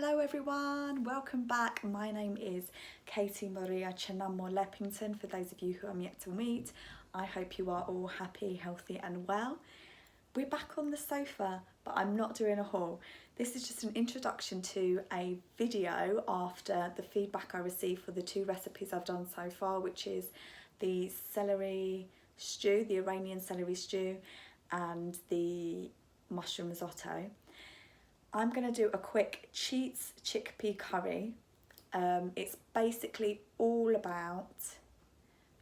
Hello everyone, welcome back. My name is Katie Maria Chana Leppington. For those of you who I'm yet to meet, I hope you are all happy, healthy and well. We're back on the sofa, but I'm not doing a haul. This is just an introduction to a video after the feedback I received for the two recipes I've done so far, which is the celery stew, the Iranian celery stew, and the mushroom risotto. I'm going to do a quick Cheats chickpea curry. It's basically all about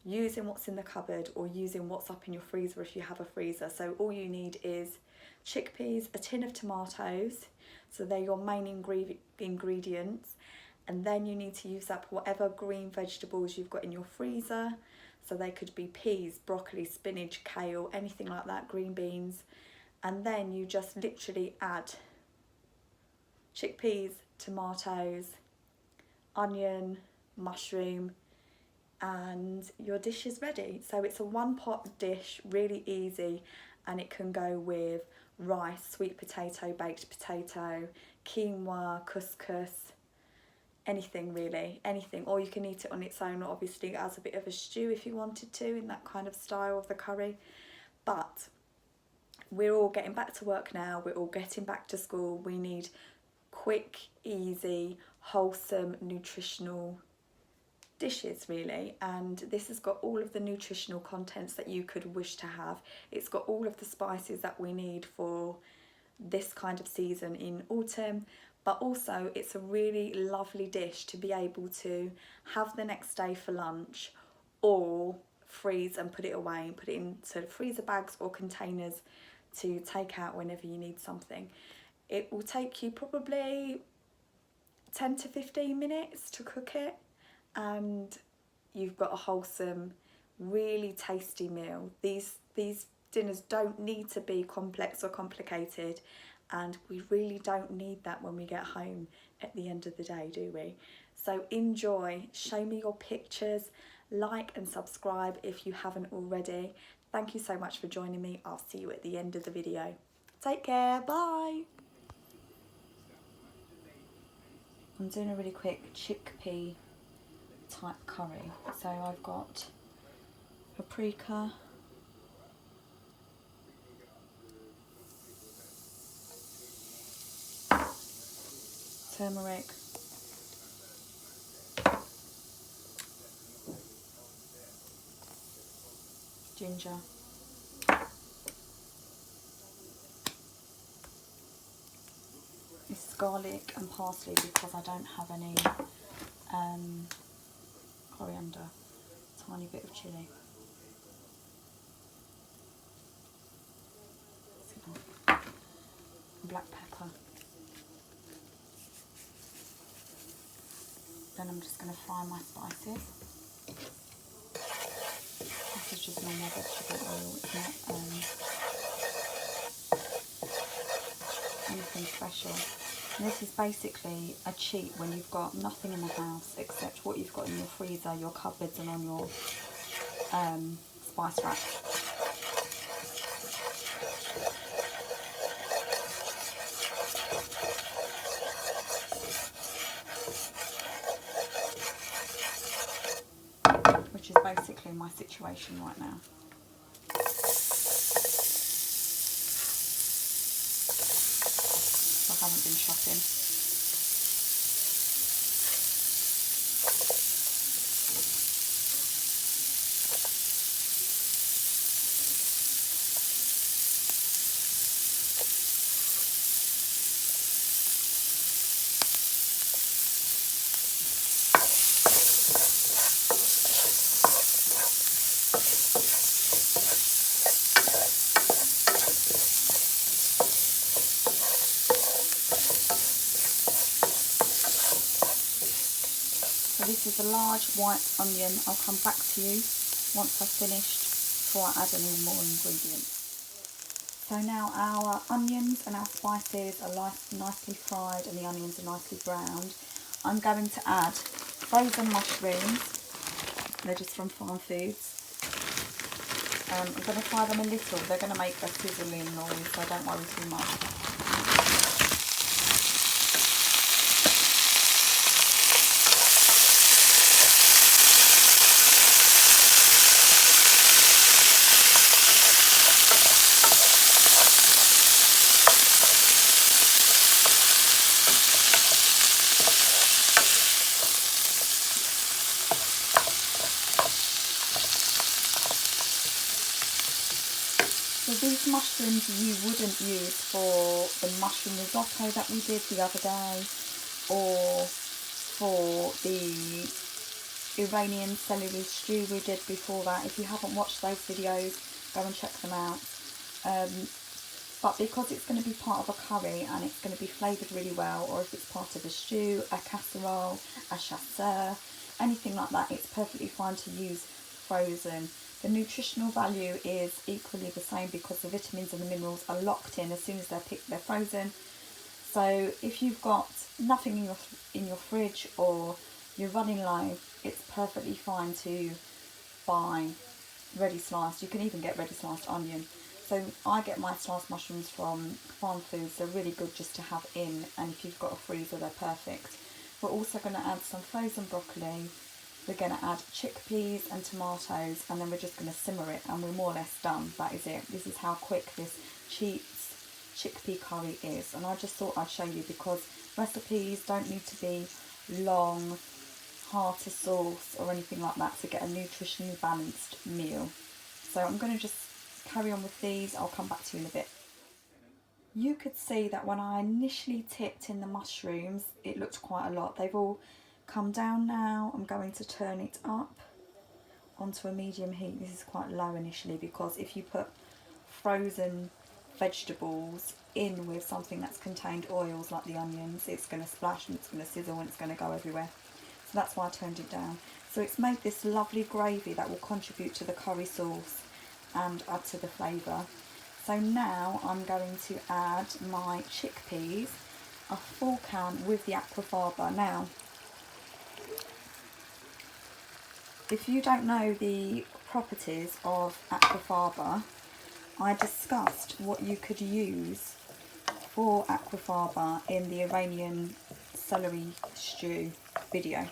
using what's in the cupboard or using what's up in your freezer if you have a freezer. So all you need is chickpeas, a tin of tomatoes, so they're your main ingredients, and then you need to use up whatever green vegetables you've got in your freezer. So they could be peas, broccoli, spinach, kale, anything like that, green beans, and then you just literally add chickpeas, tomatoes, onion, mushroom, and your dish is ready. So it's a one pot dish, really easy, and it can go with rice, sweet potato, baked potato, quinoa, couscous, anything really, anything. Or you can eat it on its own, obviously as a bit of a stew if you wanted to, in that kind of style of the curry. But we're all getting back to work now, we're all getting back to school. We need quick, easy, wholesome, nutritional dishes really, and this has got all of the nutritional contents that you could wish to have. It's got all of the spices that we need for this kind of season in autumn, but also it's a really lovely dish to be able to have the next day for lunch, or freeze and put it away and put it into freezer bags or containers to take out whenever you need something. It will take you probably 10 to 15 minutes to cook it, and you've got a wholesome, really tasty meal. These dinners don't need to be complex or complicated, and we really don't need that when we get home at the end of the day, do we? So enjoy, show me your pictures, like and subscribe if you haven't already. Thank you so much for joining me. I'll see you at the end of the video. Take care, bye. I'm doing a really quick chickpea type curry. So I've got paprika, turmeric, ginger, this is garlic and parsley because I don't have any coriander, tiny bit of chilli, black pepper. Then I'm just going to fry my spices. This is just normal vegetable oil, it's not anything special. And this is basically a cheat when you've got nothing in the house except what you've got in your freezer, your cupboards and on your spice rack. Which is basically my situation right now. I haven't been shopping. This is a large white onion. I'll come back to you once I've finished before I add any more ingredients. So now our onions and our spices are nicely fried and the onions are nicely browned. I'm going to add frozen mushrooms. They're just from Farm Foods. I'm going to fry them a little. They're going to make a sizzling noise, so don't worry too much. which mushrooms you wouldn't use for the mushroom risotto that we did the other day, or for the Iranian celery stew we did before that. If you haven't watched those videos, go and check them out. But because it's going to be part of a curry and it's going to be flavoured really well, or if it's part of a stew, a casserole, a chasseur, anything like that, it's perfectly fine to use frozen. The nutritional value is equally the same because the vitamins and the minerals are locked in as soon as they're frozen. So if you've got nothing in your fridge or you're running low, it's perfectly fine to buy ready sliced. You can even get ready sliced onion. So I get my sliced mushrooms from Farm Foods. They're really good just to have in, and if you've got a freezer, they're perfect. We're also going to add some frozen broccoli. We're going to add chickpeas and tomatoes, and then we're just going to simmer it, and we're more or less done. That is it. This is how quick this chickpea curry is, and I just thought I'd show you because recipes don't need to be long, hard to sauce or anything like that to get a nutritionally balanced meal. So I'm going to just carry on with these. I'll come back to you in a bit. You could see that when I initially tipped in the mushrooms, it looked quite a lot. They've all come down now. I'm going to turn it up onto a medium heat. This is quite low initially because if you put frozen vegetables in with something that's contained oils like the onions, it's going to splash and it's going to sizzle and it's going to go everywhere. So that's why I turned it down. So it's made this lovely gravy that will contribute to the curry sauce and add to the flavour. So now I'm going to add my chickpeas, a full can with the aquafaba. Now, if you don't know the properties of aquafaba, I discussed what you could use for aquafaba in the Iranian celery stew video.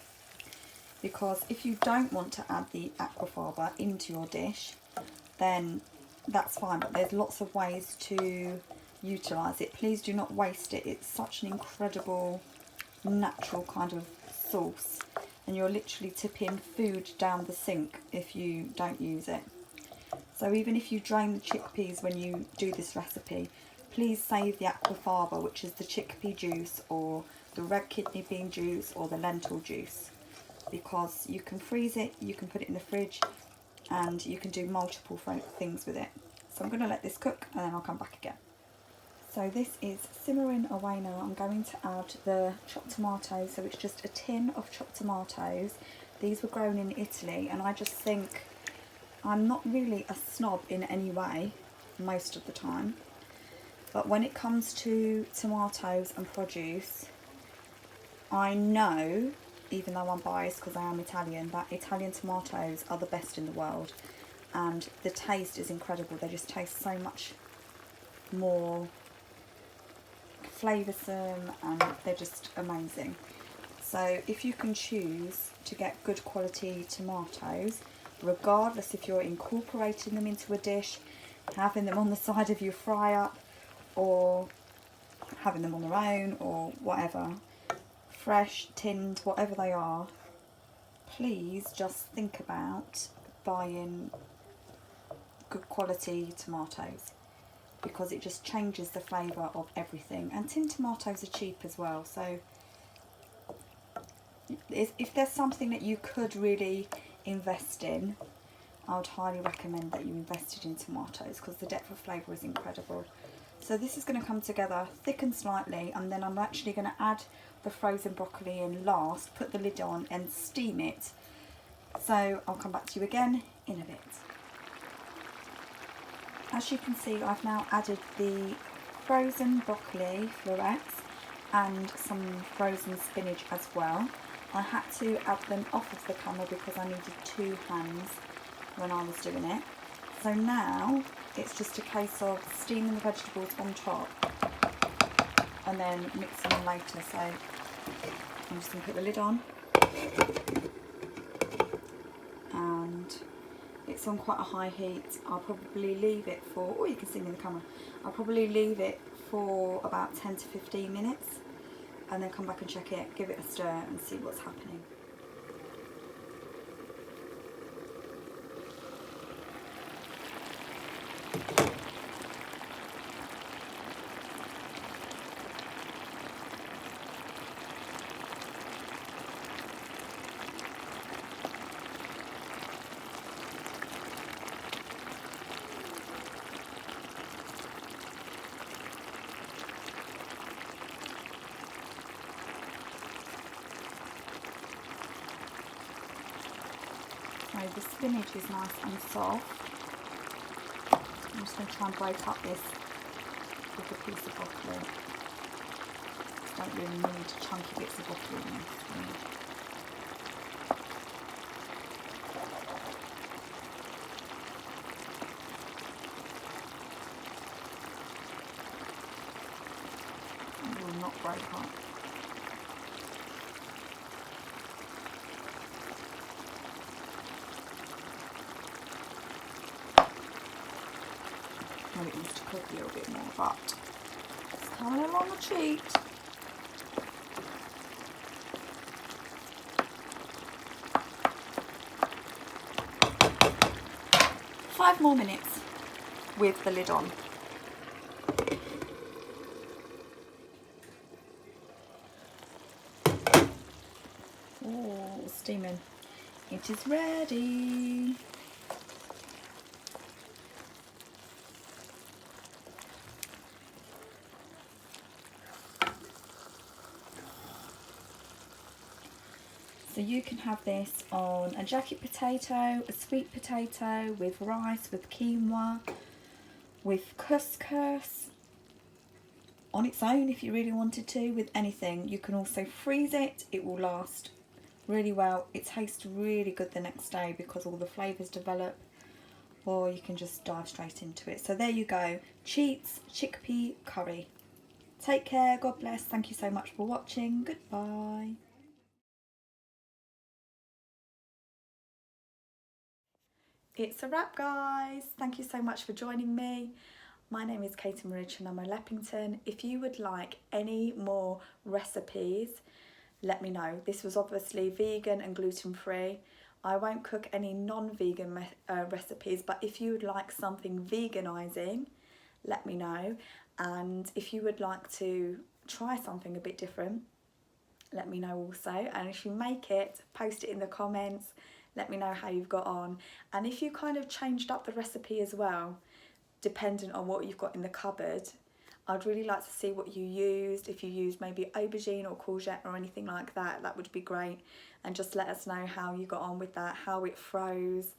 Because if you don't want to add the aquafaba into your dish, then that's fine, but there's lots of ways to utilise it. Please do not waste it. It's such an incredible natural kind of sauce, and you're literally tipping food down the sink if you don't use it. So even if you drain the chickpeas when you do this recipe, please save the aquafaba, which is the chickpea juice or the red kidney bean juice or the lentil juice, because you can freeze it, you can put it in the fridge, and you can do multiple things with it. So I'm going to let this cook and then I'll come back again. So this is simmering away now. I'm going to add the chopped tomatoes. So it's just a tin of chopped tomatoes. These were grown in Italy, and I just think, I'm not really a snob in any way most of the time, but when it comes to tomatoes and produce, I know, even though I'm biased because I am Italian, that Italian tomatoes are the best in the world, and the taste is incredible. They just taste so much more flavoursome and they're just amazing. So if you can choose to get good quality tomatoes, regardless if you're incorporating them into a dish, having them on the side of your fry up, or having them on their own, or whatever, fresh, tinned, whatever they are, please just think about buying good quality tomatoes, because it just changes the flavour of everything. And tin tomatoes are cheap as well, so if there's something that you could really invest in, I would highly recommend that you invested in tomatoes, because the depth of flavour is incredible. So this is going to come together, thicken slightly, and then I'm actually going to add the frozen broccoli in last, put the lid on and steam it. So I'll come back to you again in a bit. As you can see, I've now added the frozen broccoli florets and some frozen spinach as well. I had to add them off of the camera because I needed 2 hands when I was doing it. So now it's just a case of steaming the vegetables on top and then mixing them later. So I'm just going to put the lid on, and it's on quite a high heat. I'll probably leave it for, oh, you can see me in the camera, I'll probably leave it for about 10 to 15 minutes and then come back and check it, give it a stir and see what's happening. the spinach is nice and soft. I'm just going to try and break up this with a piece of broccoli. Don't really need chunky bits of broccoli in this. It will not break up. Well, it needs to cook a little bit more, but it's coming along a treat. Five more minutes with the lid on. Oh, steaming. It is ready. So you can have this on a jacket potato, a sweet potato, with rice, with quinoa, with couscous, on its own if you really wanted to, with anything. You can also freeze it, it will last really well. It tastes really good the next day because all the flavours develop, or you can just dive straight into it. So there you go, Cheats chickpea curry. Take care, God bless, thank you so much for watching, goodbye. It's a wrap, guys. Thank you so much for joining me. My name is Katie Marie Chana Leppington. If you would like any more recipes, let me know. This was obviously vegan and gluten-free. I won't cook any non-vegan recipes, but if you would like something veganising, let me know. And if you would like to try something a bit different, let me know also. And if you make it, post it in the comments. Let me know how you've got on. And if you kind of changed up the recipe as well, dependent on what you've got in the cupboard, I'd really like to see what you used. If you used maybe aubergine or courgette or anything like that, that would be great. And just let us know how you got on with that, how it froze,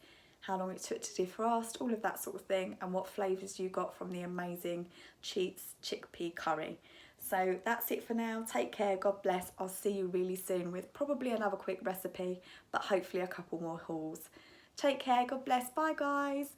how long it took to defrost, all of that sort of thing, and what flavours you got from the amazing Cheats chickpea curry. So that's it for now. Take care, God bless. I'll see you really soon with probably another quick recipe, but hopefully a couple more hauls. Take care, God bless. Bye, guys.